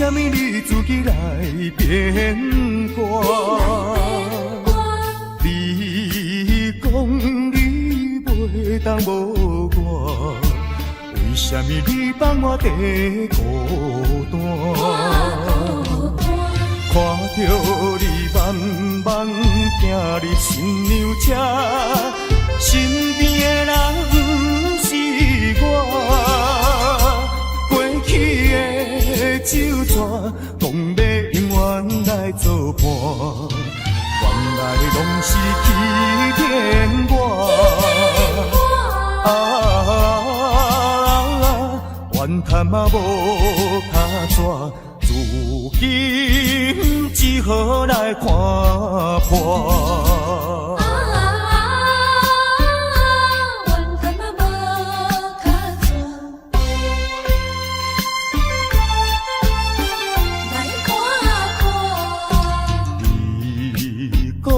什么你自己来变卦？你讲你袂当无我，为什么你放我在孤单？看着你慢慢行入新娘车，身边的人不是我，过去的酒泉，讲要永远来作伴，原来拢是欺骗我。怨叹嘛无卡纸。如今只好来看破。怨叹嘛无卡纸，来看破。你讲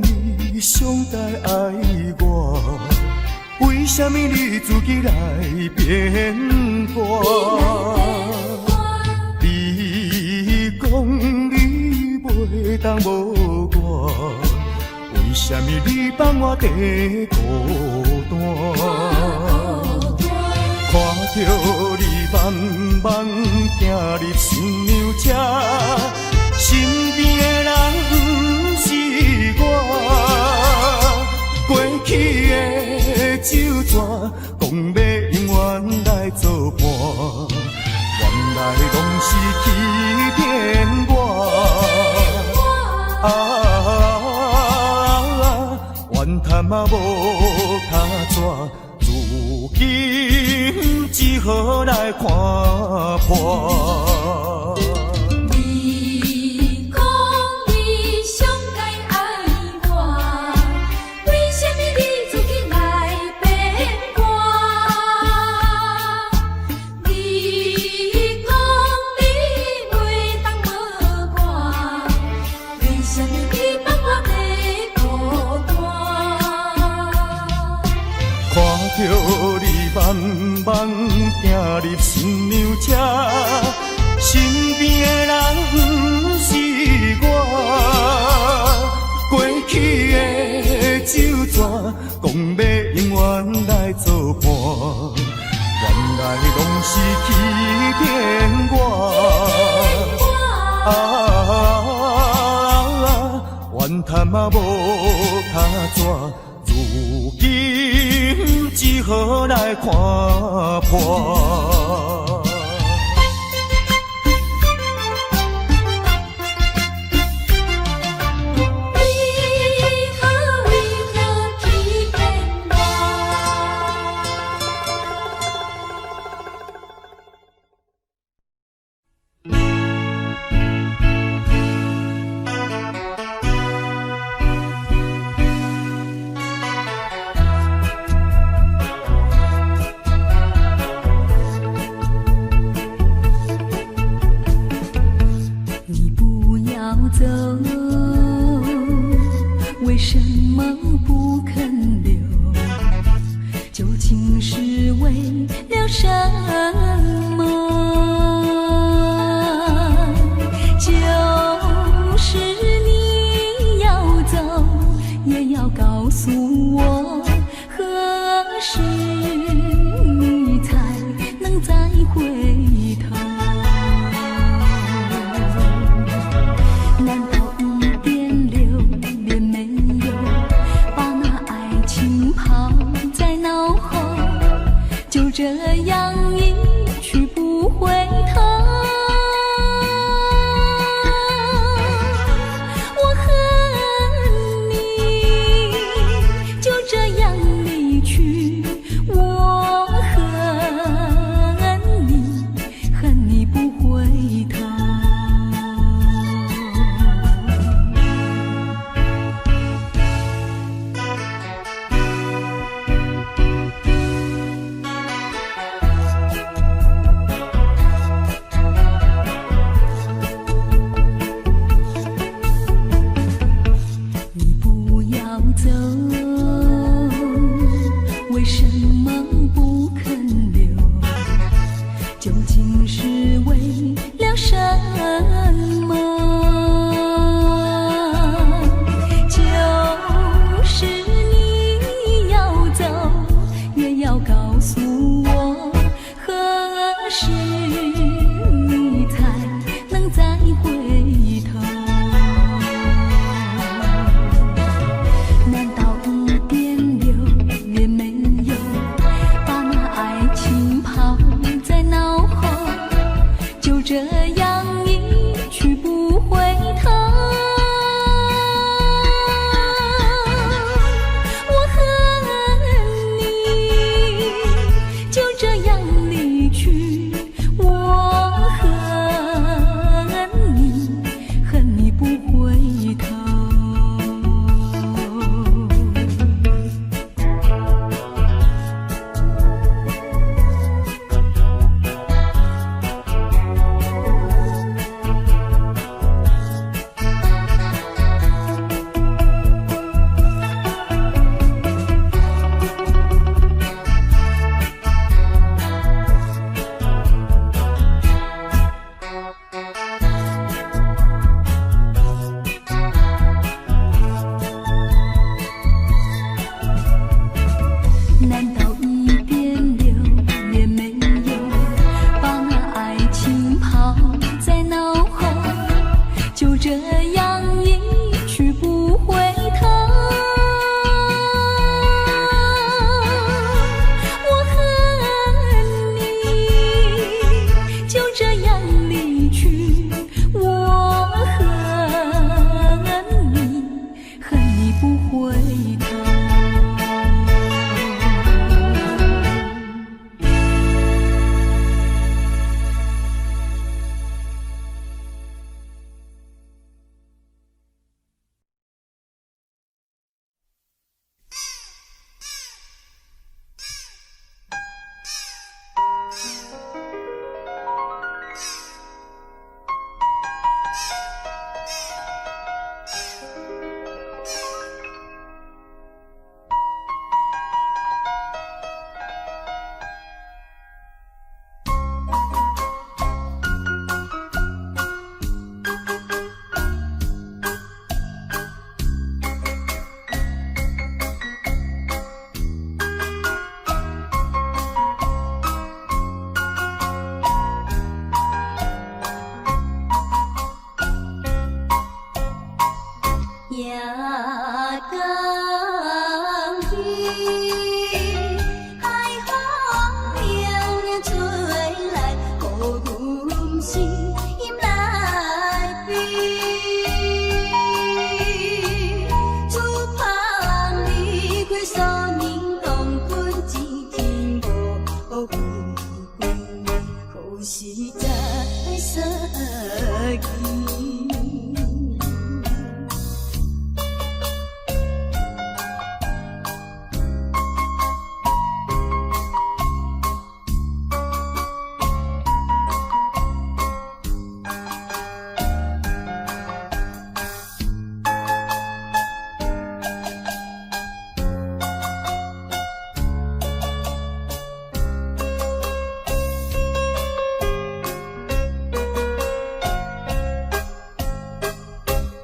你上该爱我，为什么你自己来变卦？袂当无我，为什么你放我在孤单？看着你慢慢行入新娘车，身边的人不是我，过去的酒泉，讲要永远来作伴，原来拢是欺骗我。怨叹嘛无卡纸，如今只好来看破。你讲你上该爱我，为什么你自己来变卦？你讲你袂当无我，为什么你放我在孤单？看着你慢慢行入新娘车，身边的人不是我，过去的酒泉，讲要永远来作伴，原来拢是欺骗我。怨叹嘛无卡纸，如今只好来看破。为什么不肯留？究竟是为了什么？就是你要走，也要告诉我，何时你才能再回头？难道一点留恋没有，把那爱情抛在脑后，就这样一去不回头？我恨你就这样离去，么？就是你要走，也要告诉我何时你才能再回头？难道一点留恋没有，把那爱情抛在脑后，就这样一去不回头？我恨你，就这样离去。我恨你，恨你不回头。难道一点留恋没有，把那爱情抛在脑后，就这样一去不回头？我恨你，就这样离去。我恨你，恨你不回头。夜更雨，海风迎吹来，予阮心内悲。只怕离开所年同困一天无归归，好时才失去。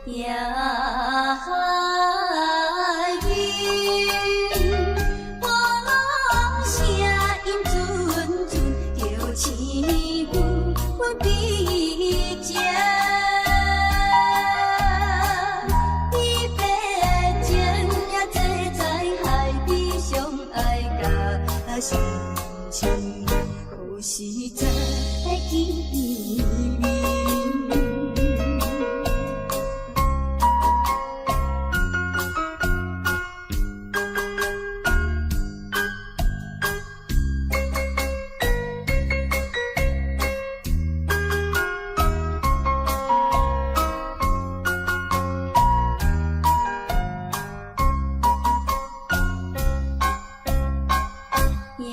夜海云，波浪声音阵阵，着青云比这。离别前也坐在海边，相爱甲深情，好时才见面。夜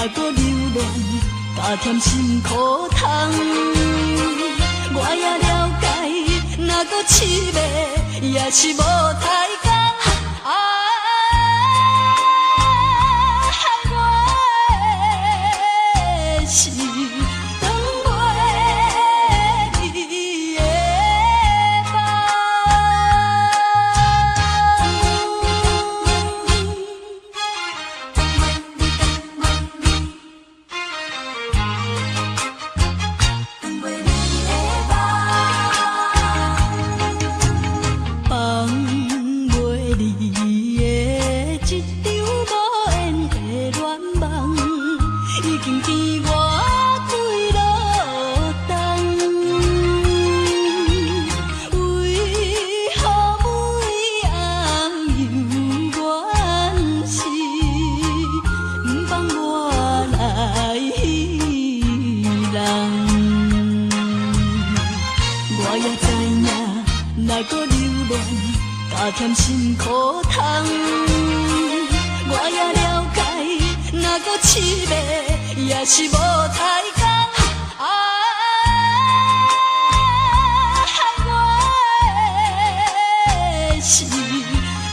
若搁留恋，加添心苦痛。我也了解，若搁凄迷，也是无太工。是等袂你的梦。放袂离的一场无缘的恋梦，已经甜我几落冬。为何每暗又怨是不放我来戏人？我也知影，若搁留恋，加添心苦痛。我也了解，若搁凄迷，也是无太工。害我的是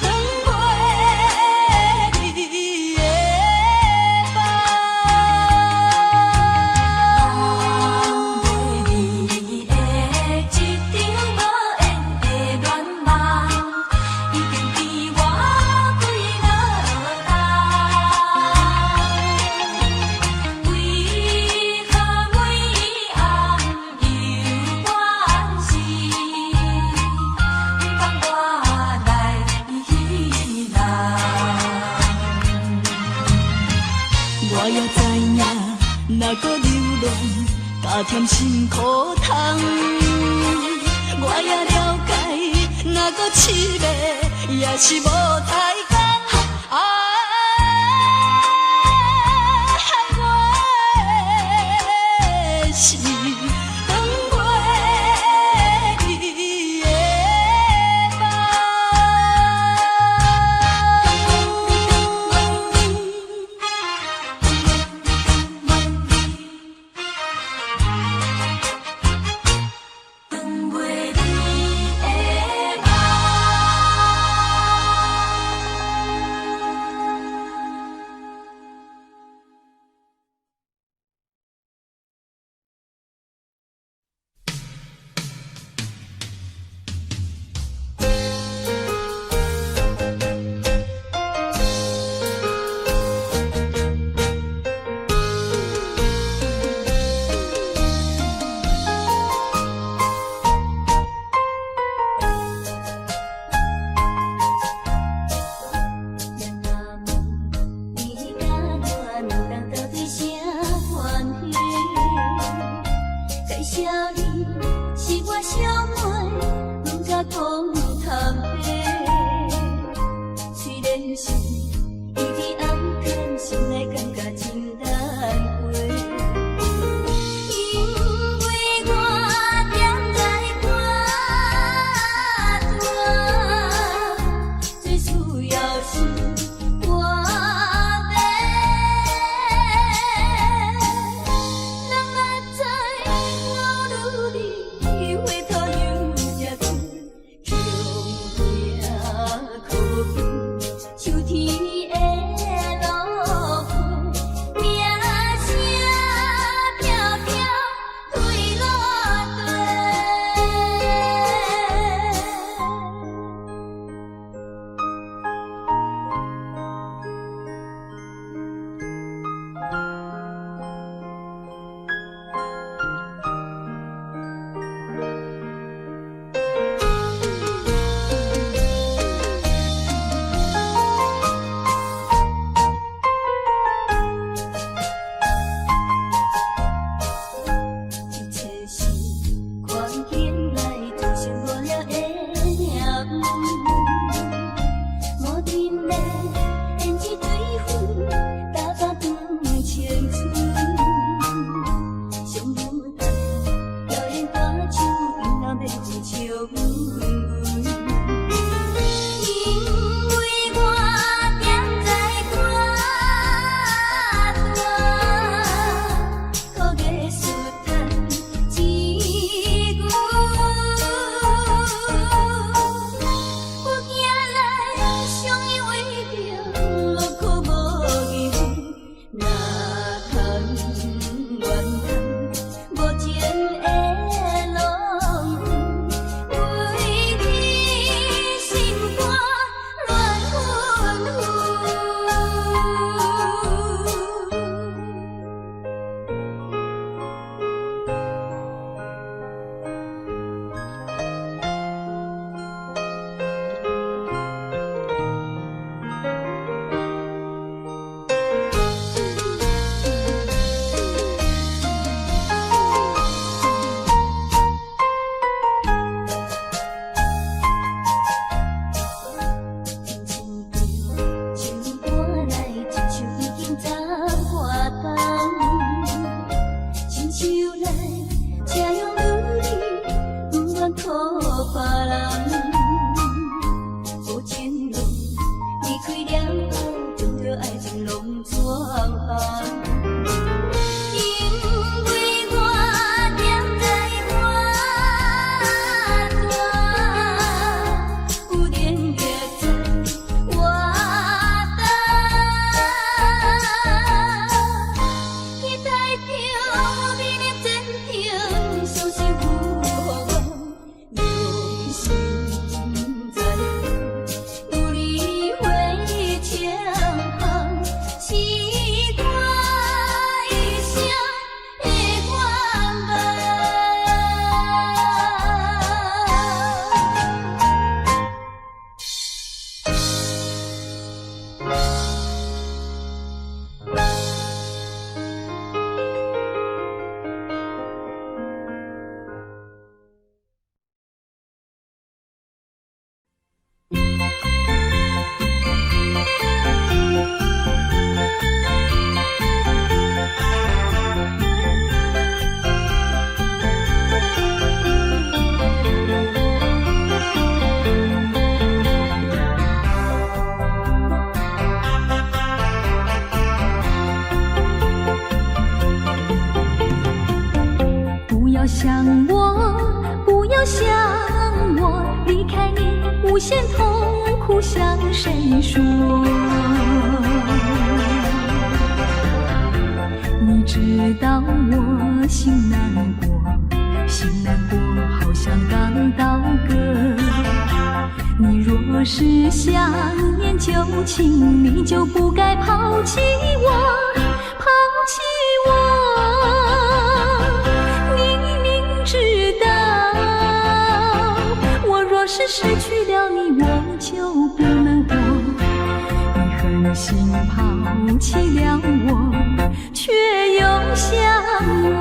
等袂你的梦。等袂你的一场无缘的恋梦，已经甜我几落冬。为何每暗又怨是不放我来戏人？我也知影，若搁留恋，加添心苦痛。我也了解，若搁凄迷，也是无太工。害我的是等袂你的等袂你的梦。因为我踮在花大因为我踮在花朵，有连结在我的。期待着美丽真情，相信有我用心在努力为前行，期待一生的圆满。不要想我，不要想我，离开你无限痛苦向谁说？你知道我心难过，心难过好像刚到歌。你若是想念旧情，你就不该抛弃我，抛弃我。知道，我若是失去了你，我就不能活。你狠心抛弃了我，却又想我。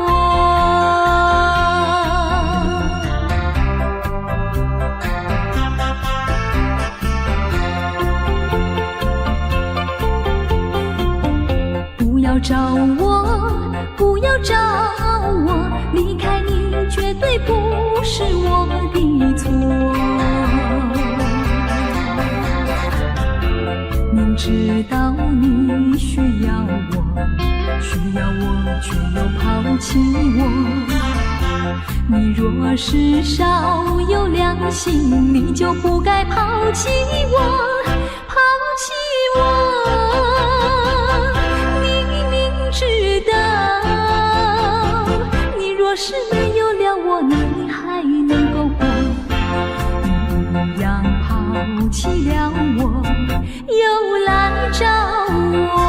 不要找我，不要找我，离开你绝对不是我的错。明知道你需要我，却又抛弃我。你若是少有良心，你就不该抛弃我，抛弃我。你明知道，你若是没有了我，你还能够活。你一样抛弃了我，又来找我。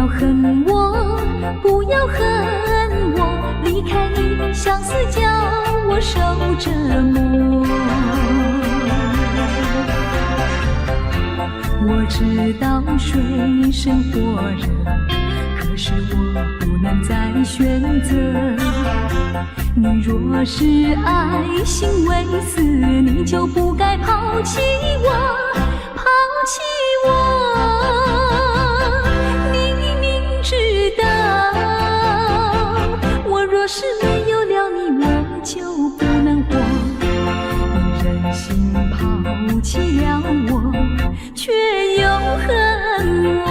恨我，不要恨我，离开你，相思叫我受折磨。我知道水深火热，可是我不能再选择。你若是爱心为死，你就不该抛弃我，抛弃我。知道，我若是没有了你，我就不能活。你忍心抛弃了我，却又恨我。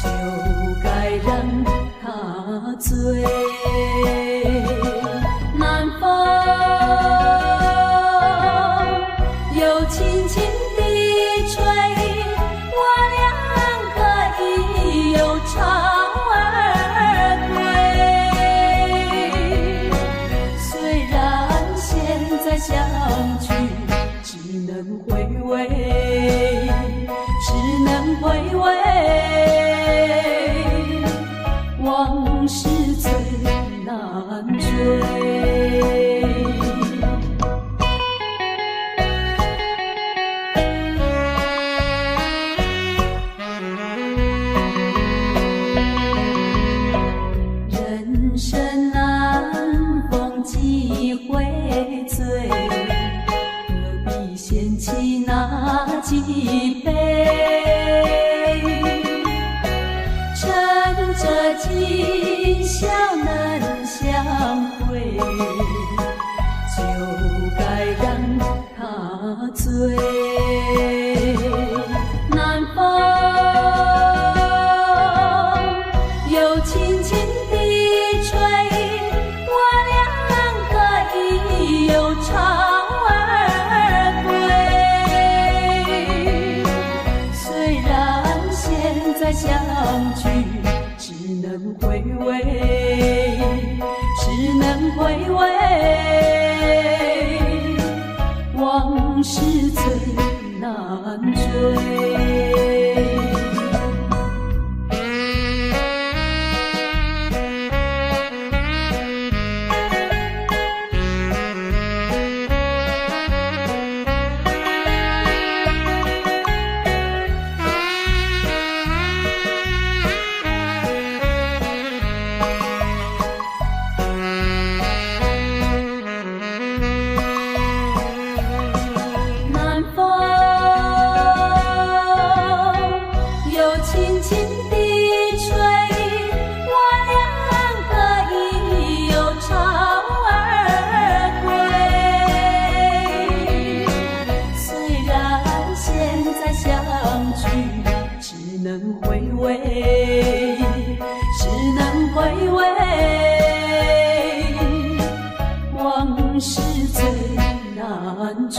就该让它醉。南风又轻轻地吹，我俩可以忧愁而归。虽然现在相聚只能回味，只能回味，往事最难追。人生难逢几回醉，何必嫌弃那几杯？趁着今宵能相会，就该让它醉。南风又轻轻地吹，我俩可以忧愁而归。虽然现在相聚只能回味，只能回味，往事最难追。南风又轻轻地吹，我俩可以忧愁而归。虽然现在相聚只能回味，只能回味，往事最难追。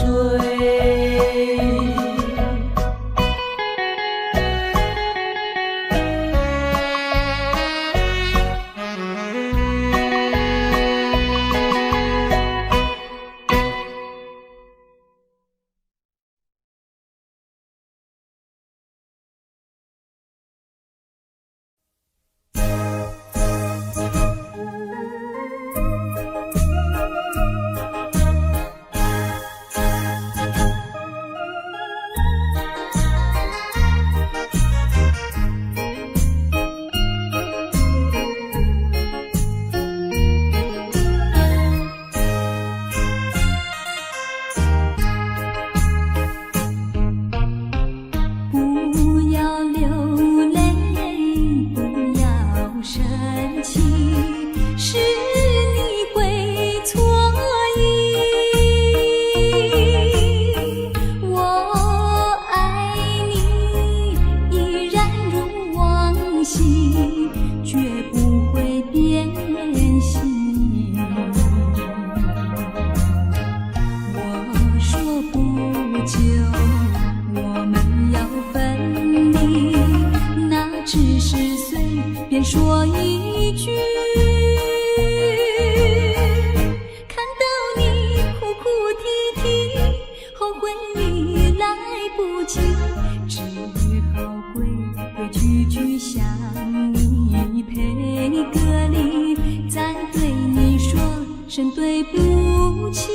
说一句，看到你哭哭啼啼，后悔已来不及，只好规规矩矩向你赔个礼，再对你说声对不起。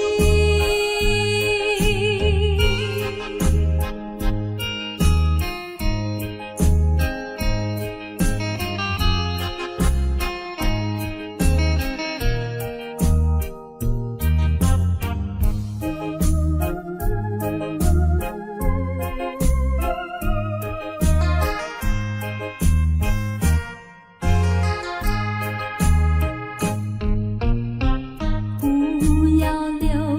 不要留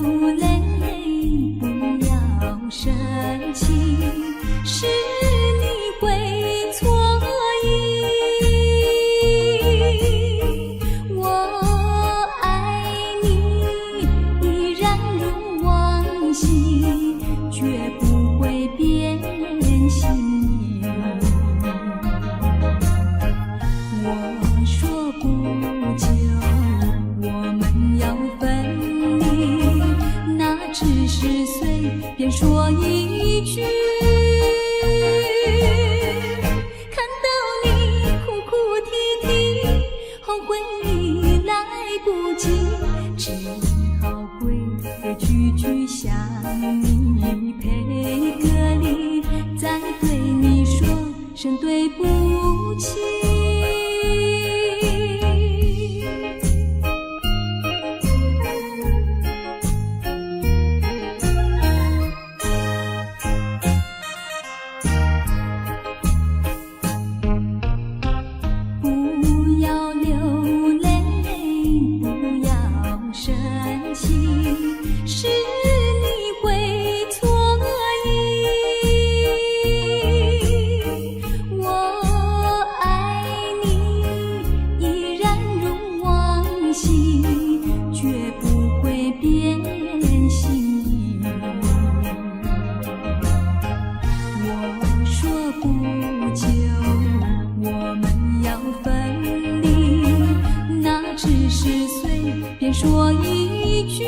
说一句，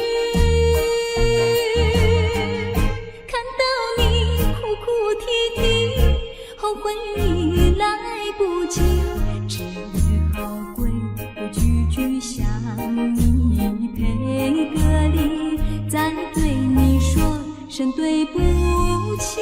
看到你哭哭啼啼，后悔已来不及，只好规规矩矩向你赔个礼，再对你说声对不起。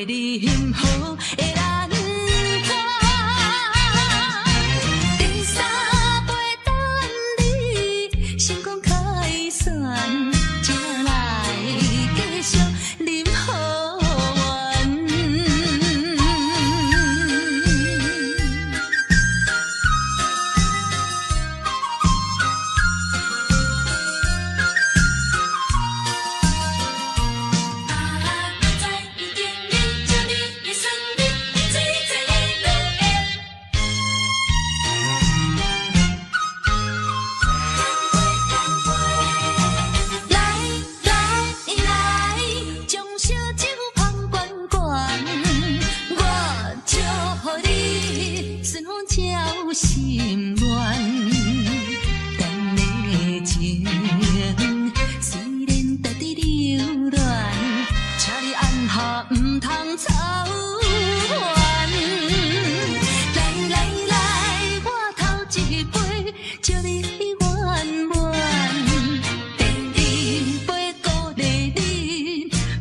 你幸福的人看。第三杯等你成功开选，才来继续饮好运。心愿，咱的情虽然在伫流恋，请你按下唔通操烦。来来来，我头一杯祝你圆满，第二杯鼓励你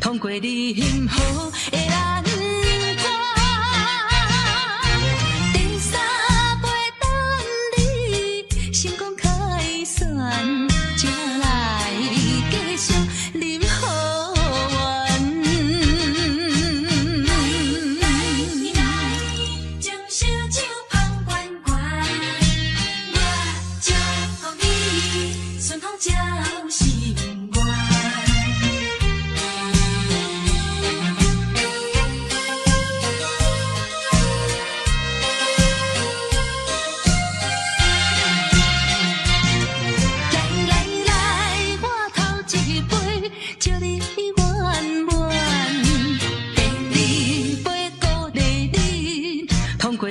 通过你幸福的人。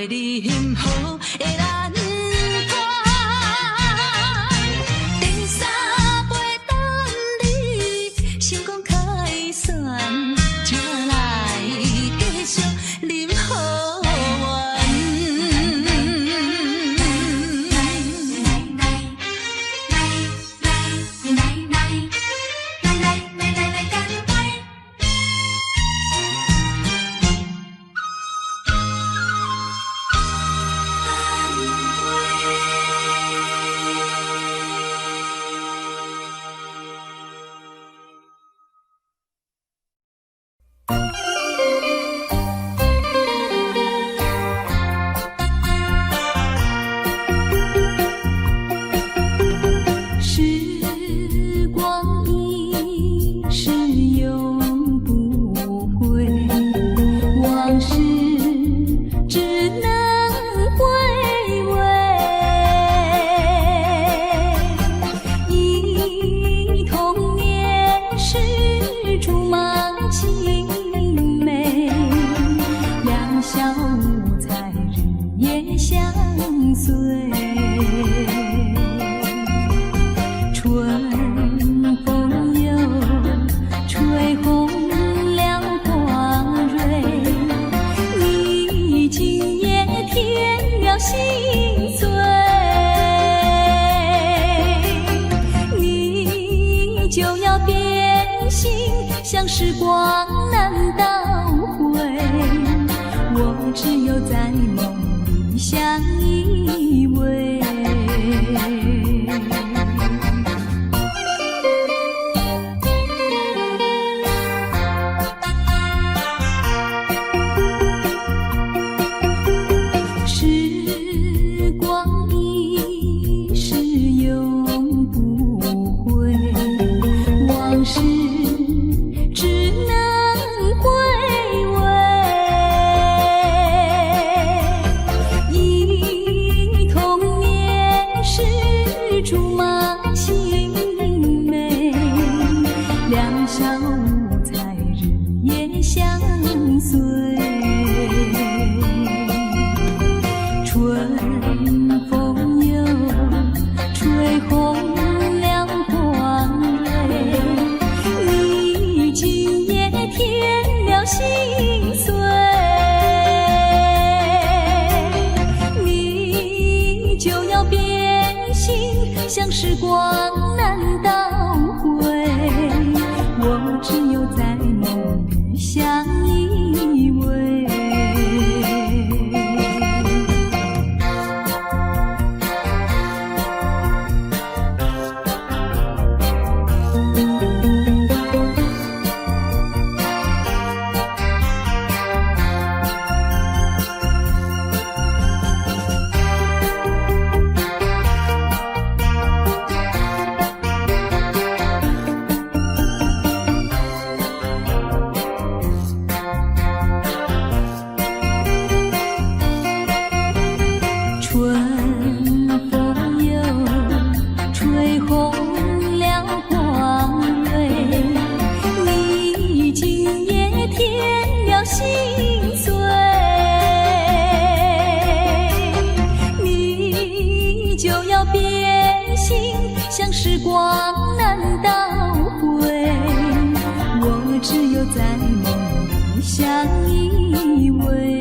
你幸福的人看，第三杯等你成功开选，才来继续饮好运。来干杯！时光一逝永不回，往事只能回味。忆童年时竹马青梅，两小无猜日夜相随。春风又吹红了花蕊，你今夜添了心碎，你就要变心，像时光难倒回，我只有在梦里相依偎。时光一逝永不回，往事只能回味。忆童年时竹马青梅，两小无猜日夜相随。春风又吹红了花蕊，你今夜添了心碎，你就要变心，像时光难倒回，我只有在梦里相依偎。相依偎。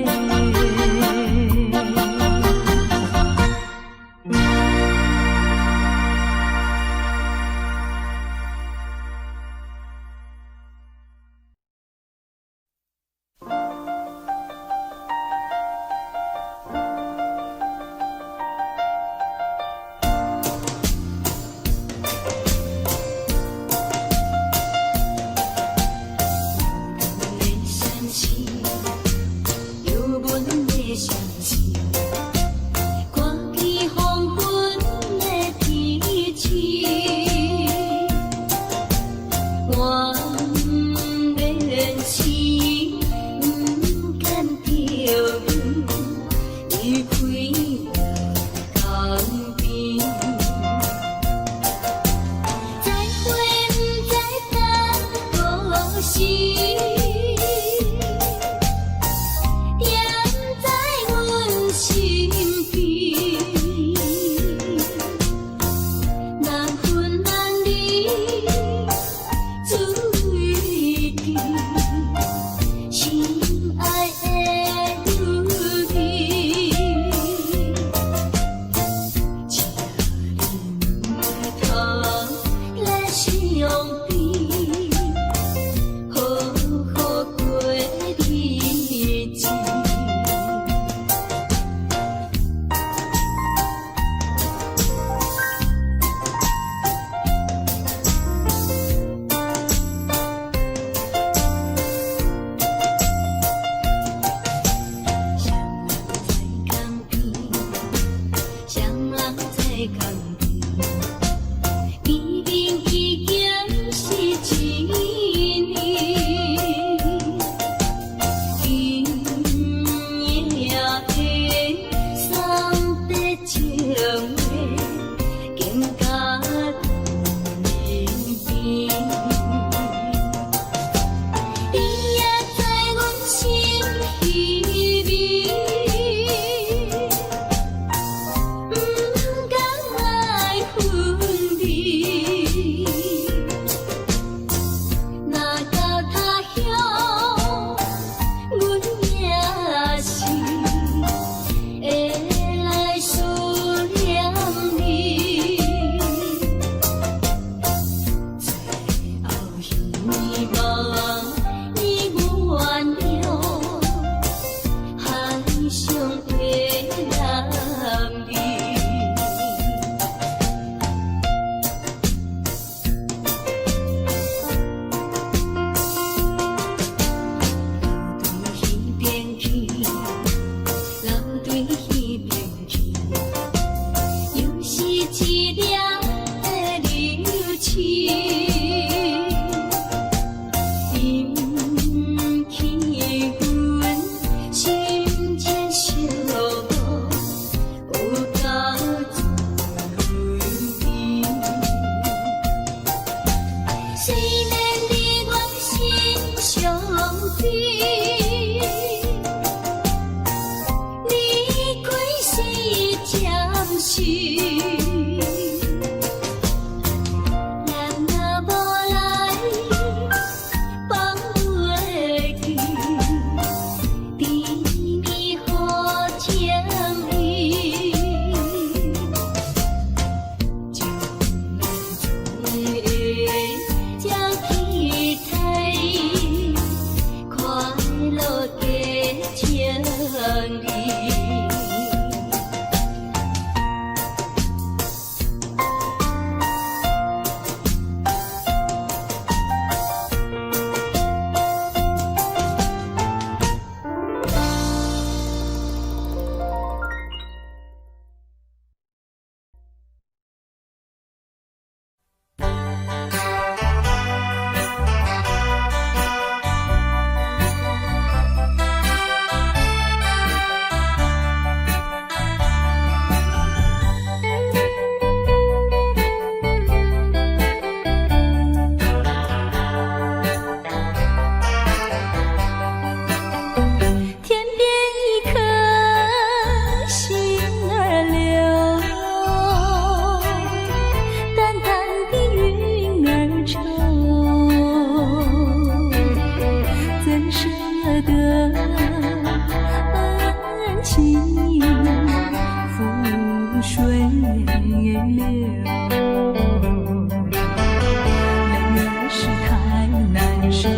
的恩情，覆水流。泪儿是太难受，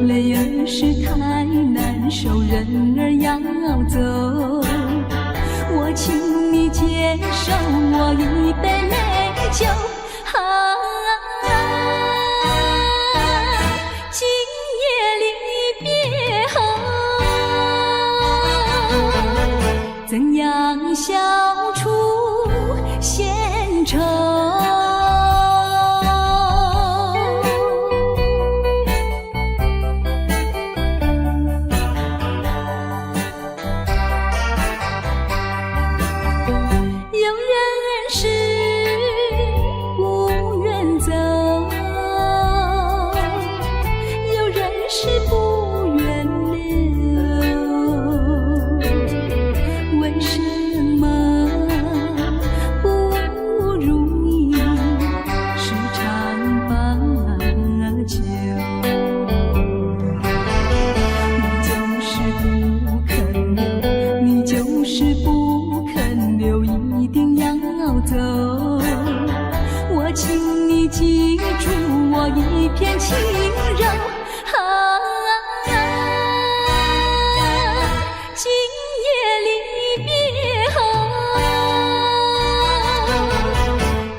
泪儿是太难受，人儿要走，我请你接受我一杯美酒。今夜离别后，怎样消除闲愁？有人是不愿走，有人是不愿留，为什么不如意时常把酒？你就是不肯留，一定要走。我请你记住我一片轻柔。今夜离别后，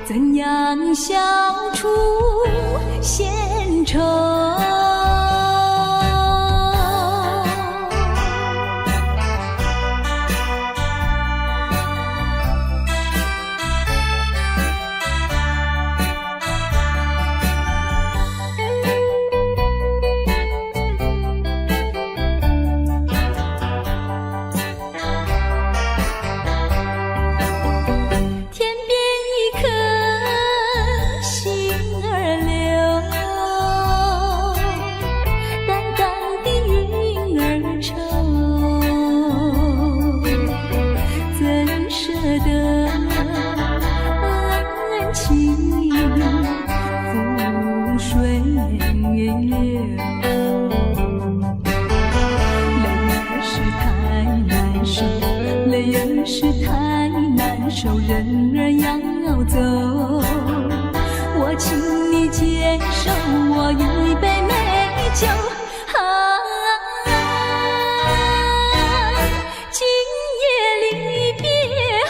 怎样消除闲愁？天边一颗星儿流，淡淡的云儿愁，怎舍得恩情覆水流？泪儿是太难受，人儿要走，我请你接受我一杯美酒。今夜离别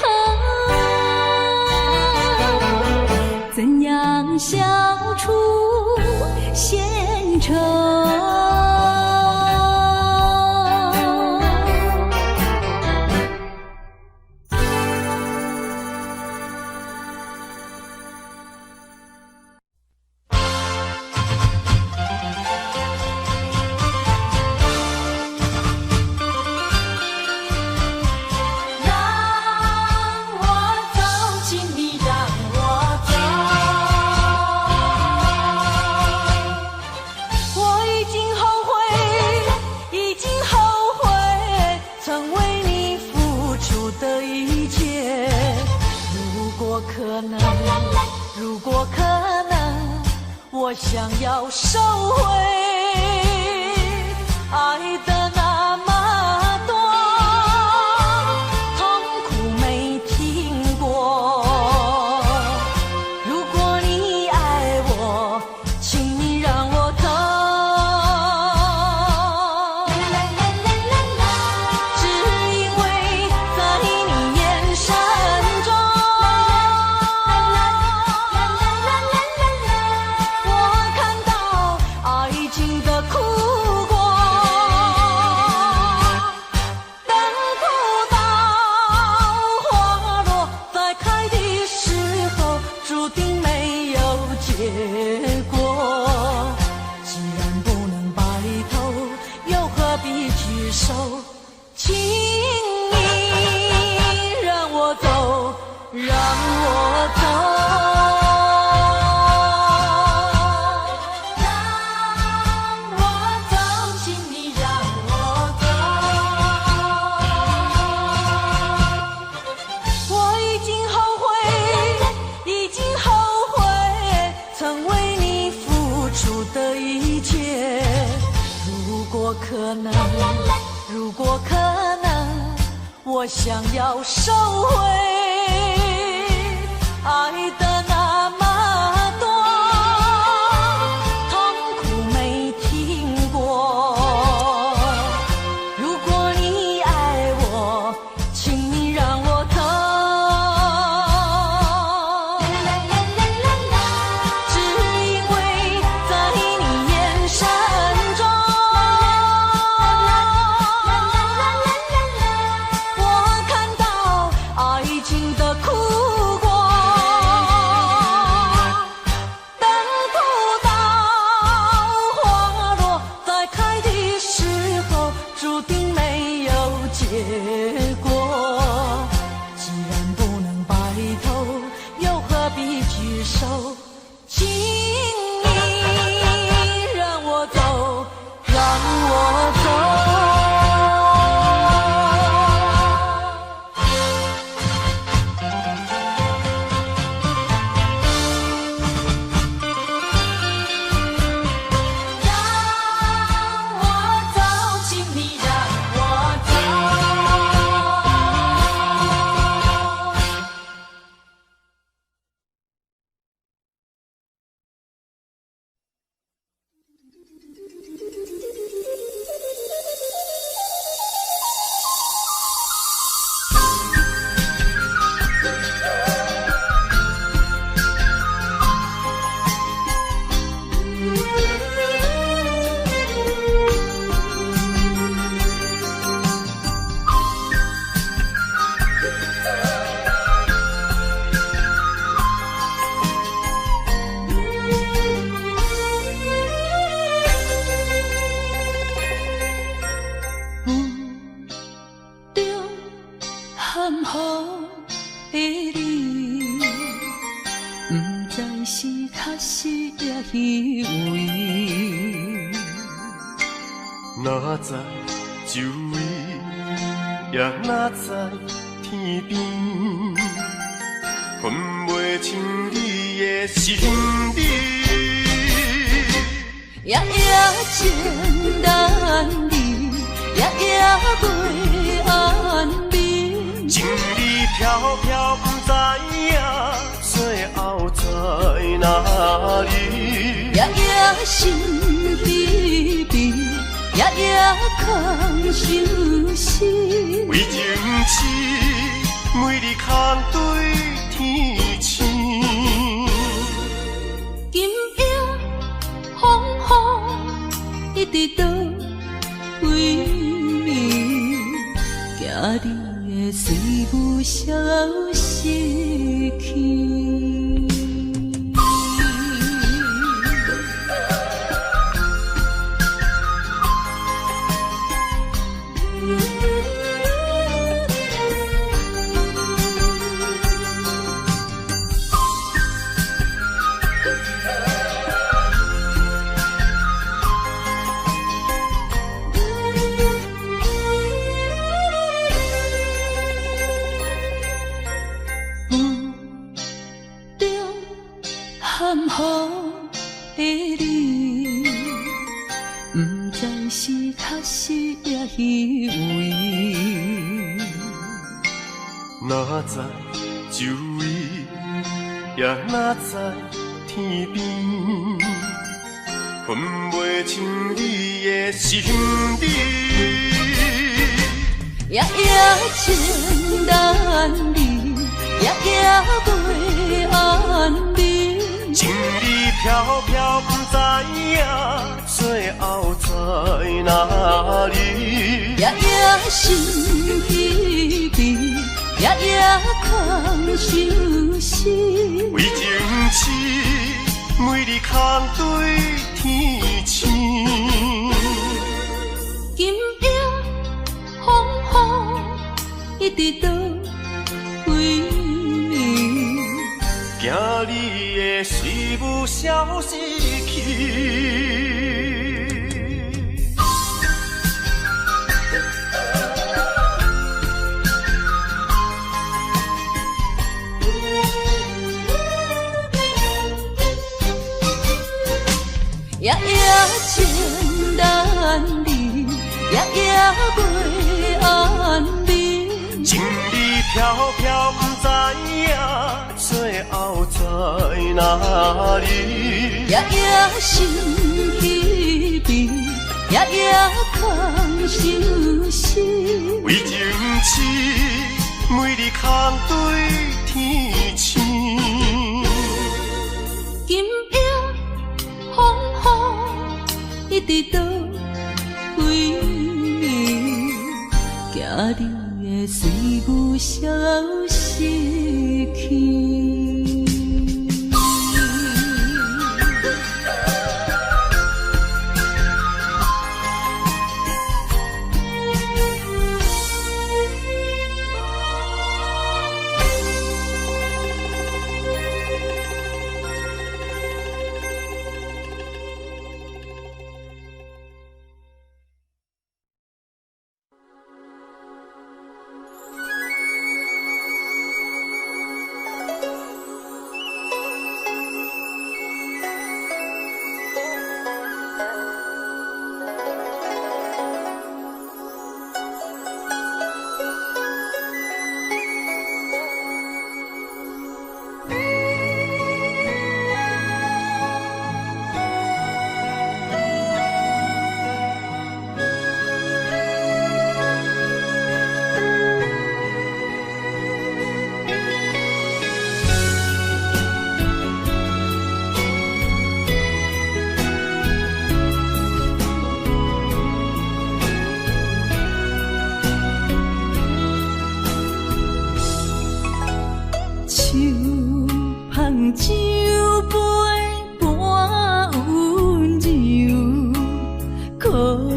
后，怎样消除闲愁？如果可能，我想要收回爱的那么多，痛苦没听过。如果你爱我，请你让我走。只因为在你眼神中，我看到爱情的苦果。等不到花落再开的时候，注定没有结果。既然不能白头，又何必举手？请你让我走，让我走。让我走，请你让我走。我已经后悔，已经后悔，曾为你付出的一切。如果可能。如果可能，我想要收回爱的那么多，痛苦没听过。如果你爱我，请你让我疼。只因为在你眼神中，我看到爱情的哭光。等不到花落再开的时候，注定没有结果。既然不能白头，又何必举手？请你让我走，让我走。让我走，请你让我走。含雨的你，不知是确实也虚伪。哪知周围，也哪知天边，分袂清你的心理。夜夜情难离，夜夜袂安眠。情意飘飘，不知影最后在哪里。夜夜心悲悲，夜夜空相思。为情痴，每日空对天星。今夜风雨一直到为暝，惊你的随不消息去。含雨的你，不知是确实也虚伪。哪知周围，也哪知天边，分袂清你的心理。夜夜情难离，夜夜袂安眠。情意飘飘，不知影最后在哪里。夜夜心悲悲，夜夜空相思。为情痴，每日空对天星。今夜风雨一直到为暝，惊你的随不消息去。夜夜情难离，夜夜过安眠。情意飘飘，不知影最后在哪里。夜夜想彼边，夜夜空相思。为情痴，每日空对天星。今夜风雨一直倒位，行着会随阮消失去。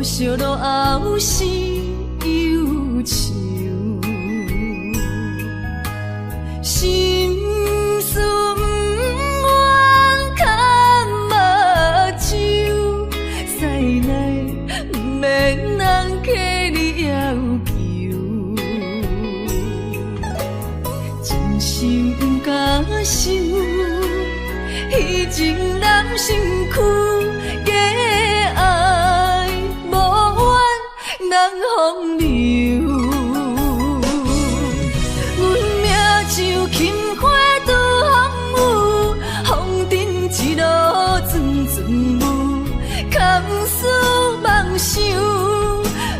寂落后是忧愁，心事不愿牵目睭，使来不免人客你要求，真心不敢想，彼情难身躯。 风流，阮命像轻花拄风雨，风尘一路阵阵雾，空思梦想，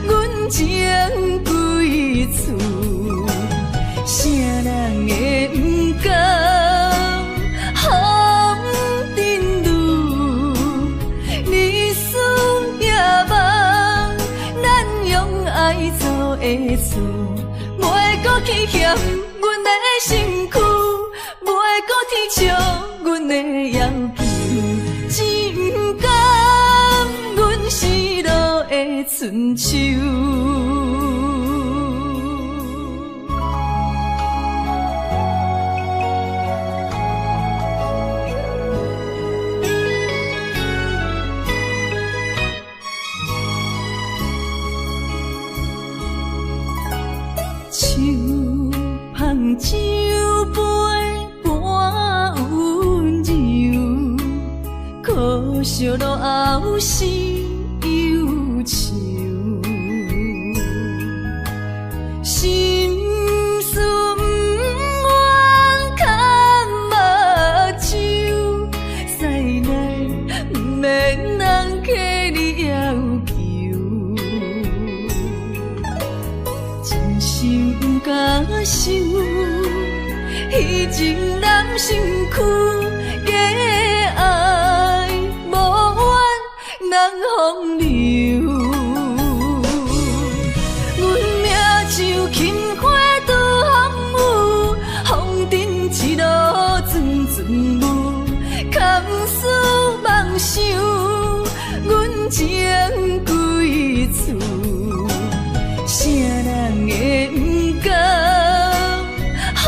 阮情归厝，啥人会不甘风尘路，日思夜梦。 爱做会做，袂搁去嫌阮的身躯，袂搁天笑阮的要求，只不甘阮失落的春秋。 手捧酒杯，半温柔，可惜落后是忧愁，心事不愿牵目睭，使来不免人客你要求。 心不敢想，彼情难身躯，假爱无怨人风流。阮命像轻花拄风雨，风尘一路阵阵雾，空思梦想，阮情归厝。 啥人会不甘风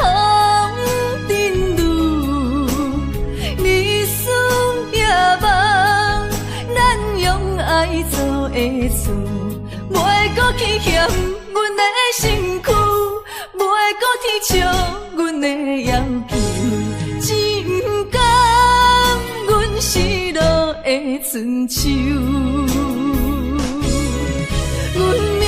尘路，日思夜梦，咱用爱做会做，袂搁去嫌阮的身躯，袂搁天笑阮的要求，只不甘阮失落的春秋。阮命。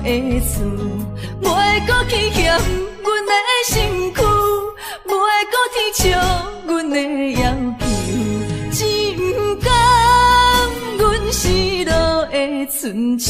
的厝，袂搁去嫌阮的身躯，袂搁天笑阮的要求，只不甘阮失落的春秋。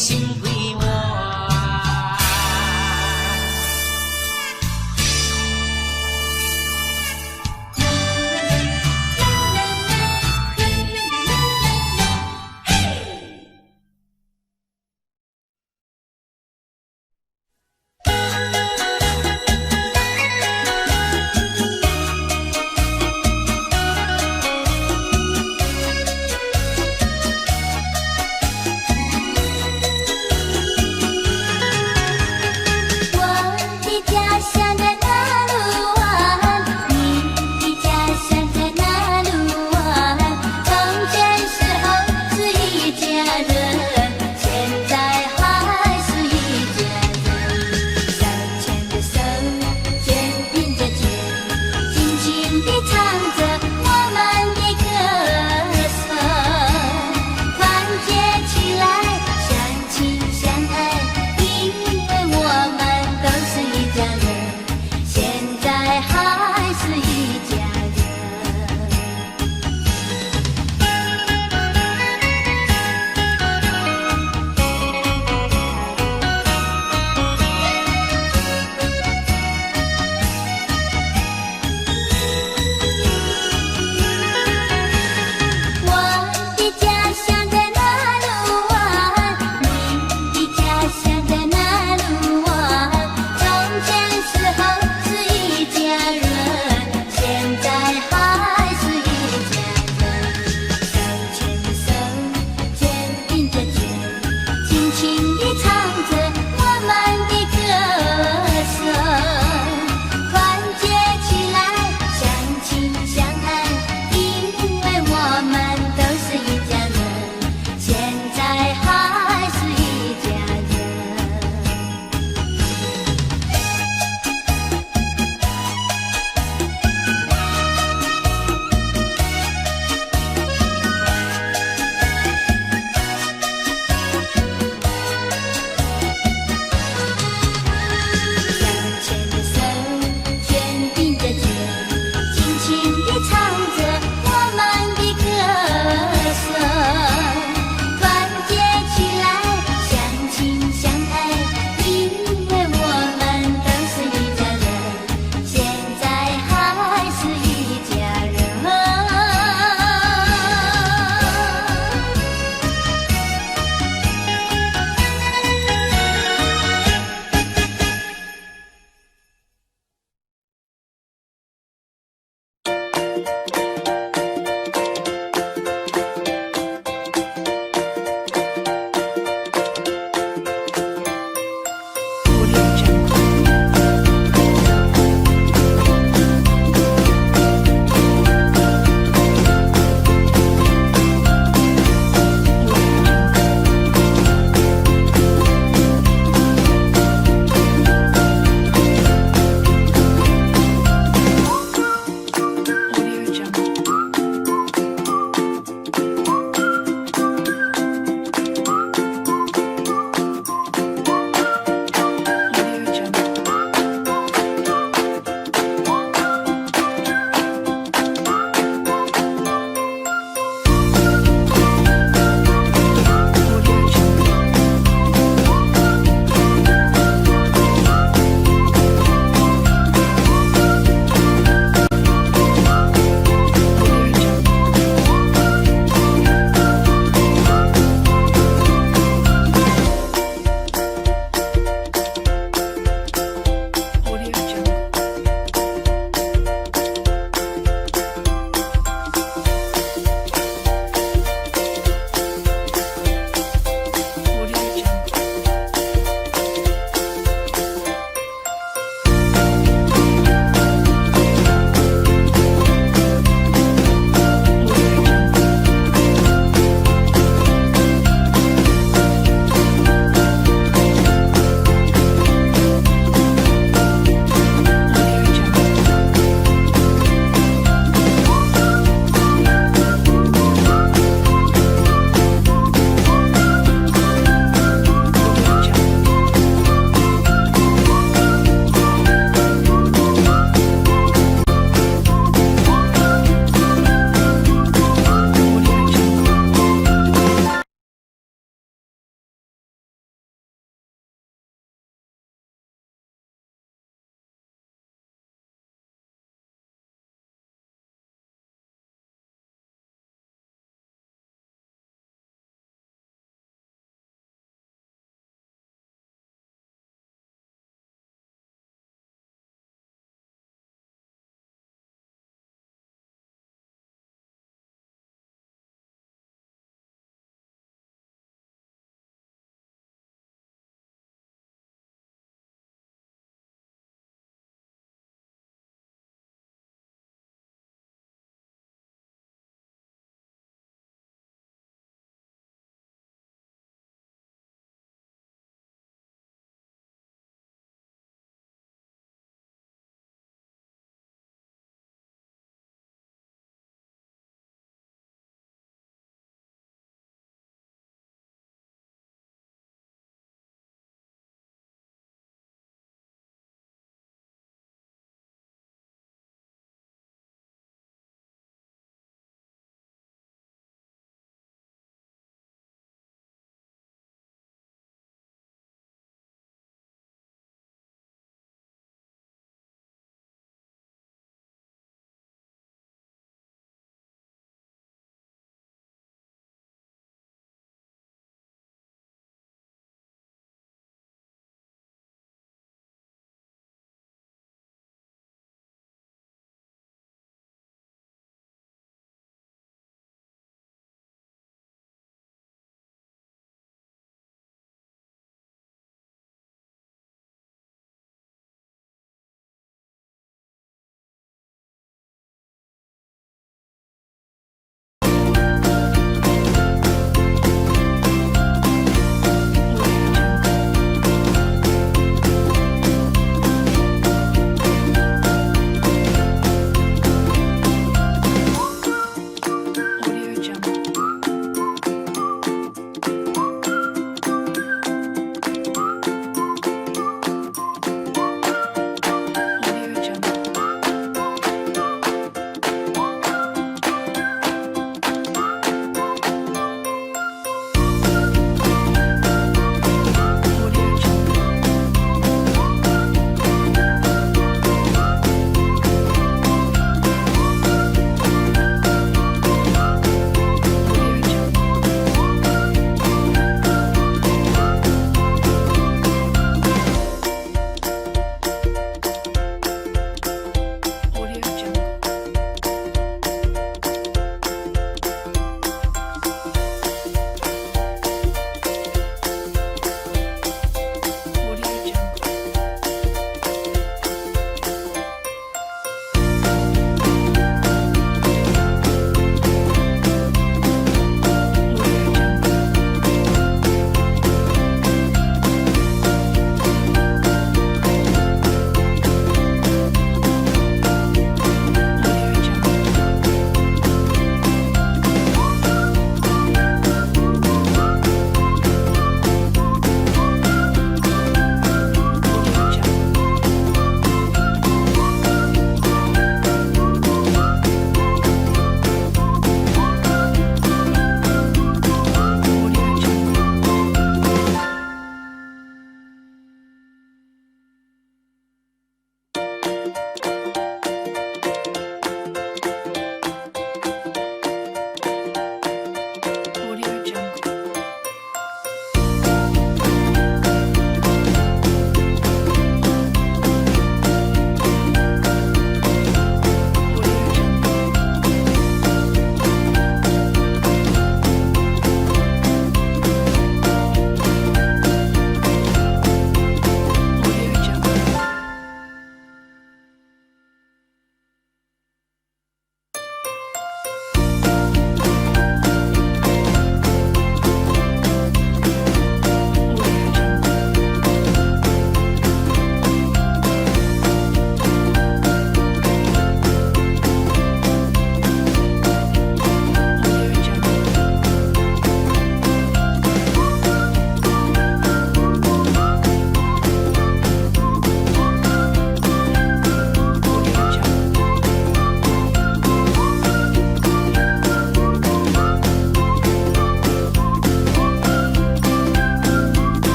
心。